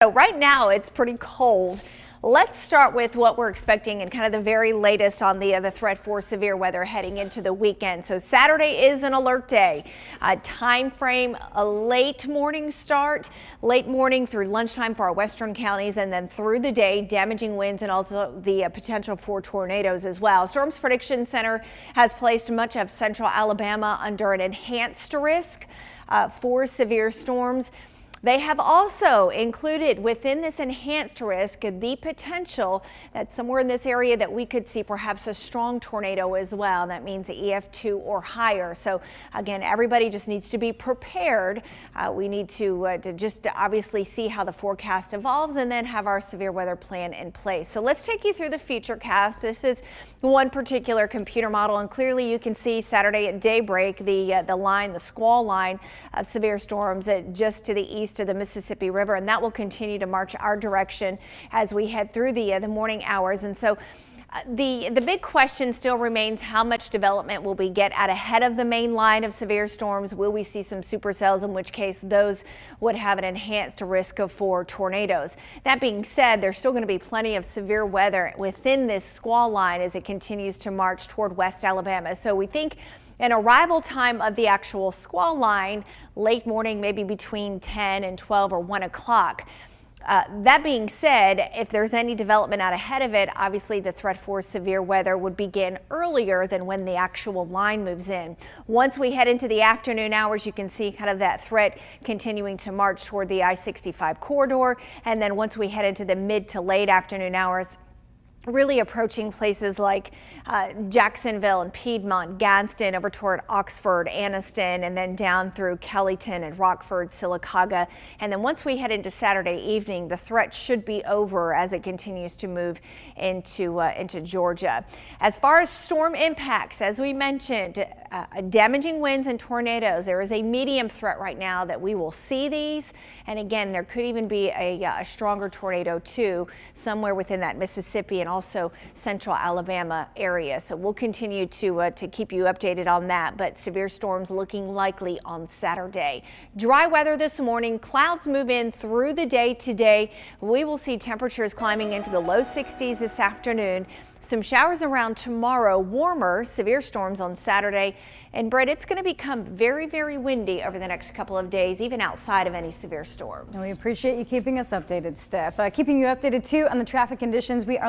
So right now it's pretty cold. Let's start with what we're expecting and kind of the very latest on the threat for severe weather heading into the weekend. So Saturday is an alert day. Time frame, a late morning start, late morning through lunchtime for our western counties, and then through the day, damaging winds and also the potential for tornadoes as well. Storms Prediction Center has placed much of central Alabama under an enhanced risk for severe storms. They have also included within this enhanced risk the potential that somewhere in this area that we could see perhaps a strong tornado as well. That means the EF2 or higher. So again, everybody just needs to be prepared. We need to just obviously see how the forecast evolves and then have our severe weather plan in place. So let's take you through the futurecast. This is one particular computer model, and clearly you can see Saturday at daybreak the squall line of severe storms just to the east of the Mississippi River, and that will continue to march our direction as we head through the morning hours. And so the big question still remains, how much development will we get out ahead of the main line of severe storms? Will we see some supercells, in which case those would have an enhanced risk for tornadoes? That being said, there's still going to be plenty of severe weather within this squall line as it continues to march toward West Alabama. So we think an arrival time of the actual squall line late morning, maybe between 10 and 12 or 1 o'clock. That being said, if there's any development out ahead of it, obviously the threat for severe weather would begin earlier than when the actual line moves in. Once we head into the afternoon hours, you can see kind of that threat continuing to march toward the I-65 corridor. And then once we head into the mid to late afternoon hours, really approaching places like Jacksonville and Piedmont, Gadsden, over toward Oxford, Anniston, and then down through Kellyton and Rockford, Sylacauga. And then once we head into Saturday evening, the threat should be over as it continues to move into Georgia. As far as storm impacts, as we mentioned, damaging winds and tornadoes, there is a medium threat right now that we will see these. And again, there could even be a stronger tornado too, somewhere within that Mississippi and also central Alabama area. So we'll continue to keep you updated on that, but severe storms looking likely on Saturday. Dry weather this morning, clouds move in through the day today. We will see temperatures climbing into the low 60s this afternoon. Some showers around tomorrow, warmer, severe storms on Saturday. And Brett, it's going to become very, very windy over the next couple of days, even outside of any severe storms. We appreciate you keeping us updated, Steph. Keeping you updated too on the traffic conditions. We are